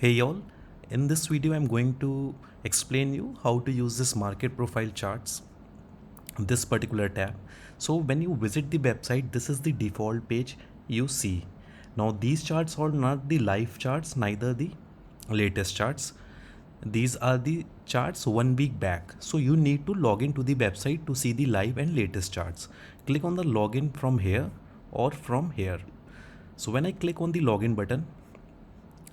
Hey y'all, in this video I'm going to explain you how to use this market profile charts, this particular tab. So when you visit the website, this is the default page you see. Now these charts are not the live charts, neither the latest charts. These are the charts 1 week back. So you need to log into the website to see the live and latest charts. Click on the login from here or from here. So when I click on the login button,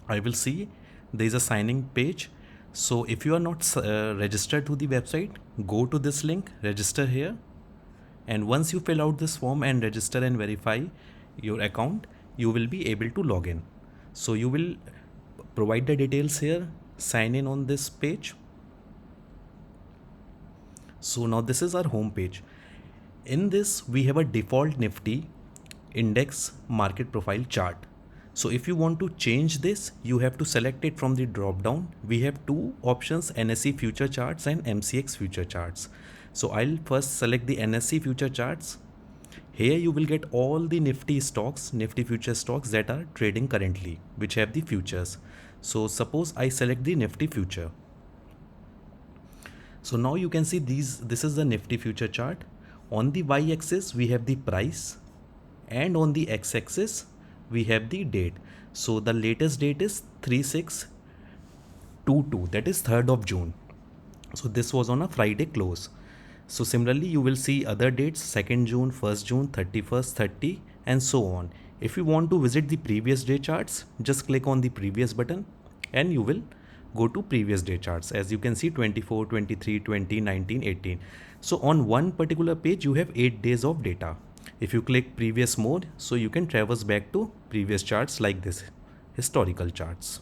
I will see there is a signing page. So if you are not registered to the website, go to this link, register here. And once you fill out this form and register and verify your account, you will be able to log in. So you will provide the details here, sign in on this page. So now this is our home page. In this, we have a default Nifty index market profile chart. So if you want to change this, you have to select it from the drop down. We have two options, NSE Future Charts and MCX Future Charts. So I'll first select the NSE Future Charts. Here you will get all the Nifty stocks, Nifty future stocks that are trading currently, which have the futures. So suppose I select the Nifty future. So now you can see this is the Nifty future chart. On the y-axis, we have the price, and on the x-axis, we have the date. So the latest date is 3622, that is 3rd of June. So this was on a Friday close. So similarly, you will see other dates, 2nd June, 1st June, 31st, 30, and so on. If you want to visit the previous day charts, just click on the previous button and you will go to previous day charts. As you can see, 24, 23, 20, 19, 18. So on one particular page, you have 8 days of data. If you click previous mode, so you can traverse back to previous charts like this, historical charts.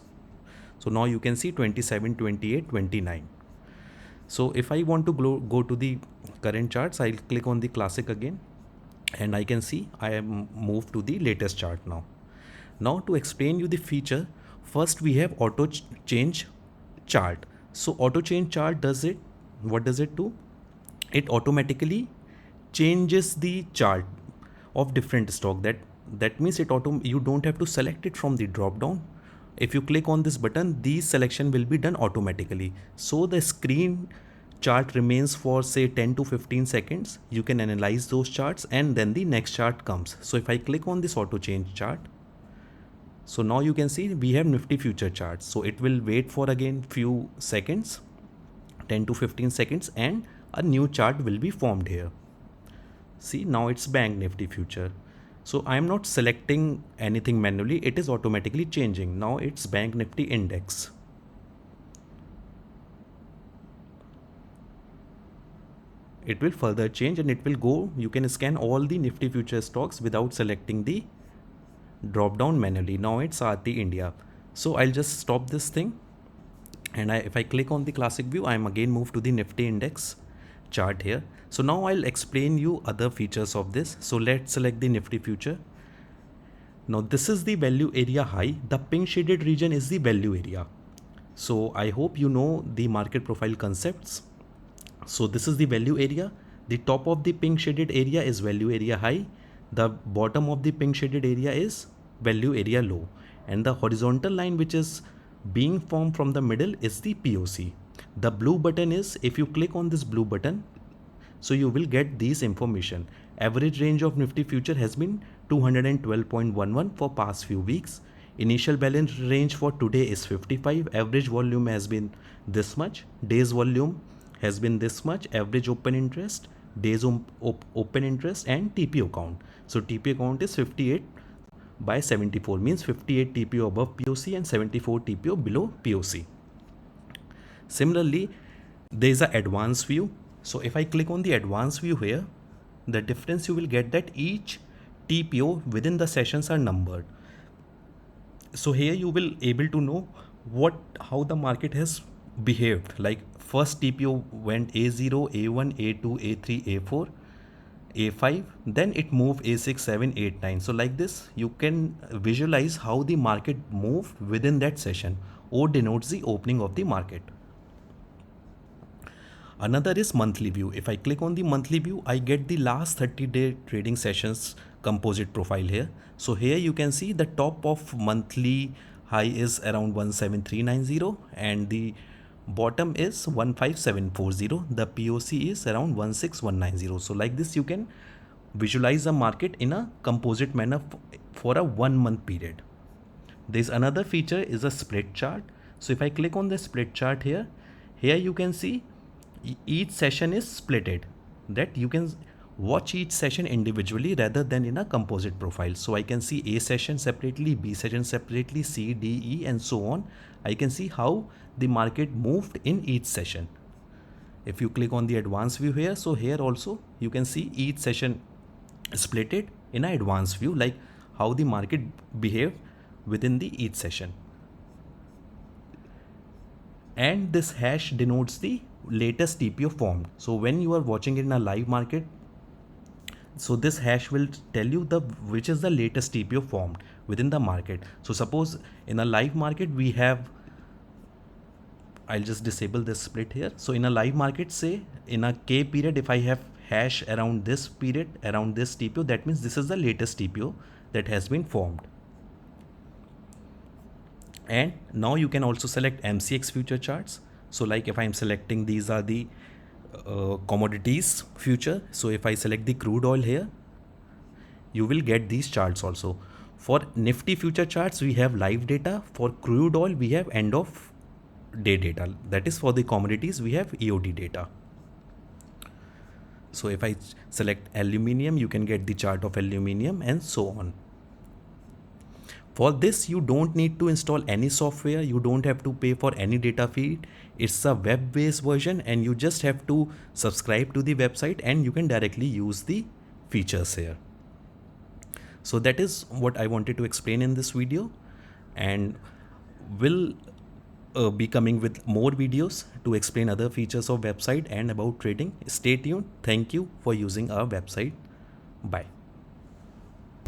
So now you can see 27, 28, 29. So if I want to go to the current charts, I'll click on the classic again and I can see I am moved to the latest chart now. Now to explain you the feature, first we have auto change chart. So auto change chart what does it do? It automatically changes the chart of different stock. That means you don't have to select it from the drop down. If you click on this button, the selection will be done automatically. So the screen chart remains for say 10 to 15 seconds. You can analyze those charts and then the next chart comes. So if I click on this auto change chart, so now you can see we have Nifty future charts. So it will wait for again few seconds, 10 to 15 seconds, and a new chart will be formed here. See, now it's Bank Nifty future. So I'm not selecting anything manually, it is automatically changing. Now it's Bank Nifty index. It will further change and it will go, you can scan all the Nifty future stocks without selecting the drop down manually. Now it's RT India. So I'll just stop this thing and if I click on the classic view, I'm again moved to the Nifty index chart here. So now I'll explain you other features of this. So let's select the Nifty future. Now this is the value area high. The pink shaded region is the value area. So I hope you know the market profile concepts. So this is the value area. The top of the pink shaded area is value area high. The bottom of the pink shaded area is value area low. And the horizontal line which is being formed from the middle is the POC. The blue button is, if you click on this blue button, so you will get these information. Average range of Nifty future has been 212.11 for past few weeks. Initial balance range for today is 55. Average volume has been this much. Days volume has been this much. Average open interest, days open interest, and TPO count. So TPO count is 58 by 74, means 58 TPO above POC and 74 TPO below POC. Similarly, there is an advanced view. So if I click on the advanced view here, the difference you will get that each TPO within the sessions are numbered. So here you will able to know how the market has behaved. Like first TPO went A0, A1, A2, A3, A4, A5, then it moved A6, 7, 8, 9. So like this, you can visualize how the market moved within that session. O denotes the opening of the market. Another is monthly view. If I click on the monthly view, I get the last 30-day trading sessions composite profile here. So here you can see the top of monthly high is around 17390 and the bottom is 15740. The POC is around 16190. So like this you can visualize the market in a composite manner for a 1 month period. There's another feature is a split chart. So if I click on the split chart here you can see each session is splitted, that you can watch each session individually rather than in a composite profile. So I can see A session separately, B session separately, C, D, E and so on. I can see how the market moved in each session. If you click on the advanced view here, so here also you can see each session splitted in an advanced view, like how the market behaved within the each session. And this hash denotes the latest TPO formed. So when you are watching it in a live market, so this hash will tell you which is the latest TPO formed within the market. So suppose in a live market we have, I'll just disable this split here. So in a live market, say in a K period, if I have hash around this period, around this TPO, that means this is the latest TPO that has been formed. And now you can also select MCX future charts. So like if I'm selecting, these are the commodities future. So if I select the crude oil here, you will get these charts also. For Nifty future charts, we have live data. For crude oil, we have end of day data. That is for the commodities, we have EOD data. So if I select aluminium, you can get the chart of aluminium and so on. For this, you don't need to install any software. You don't have to pay for any data feed. It's a web-based version and you just have to subscribe to the website and you can directly use the features here. So that is what I wanted to explain in this video, and will be coming with more videos to explain other features of website and about trading. Stay tuned. Thank you for using our website. Bye.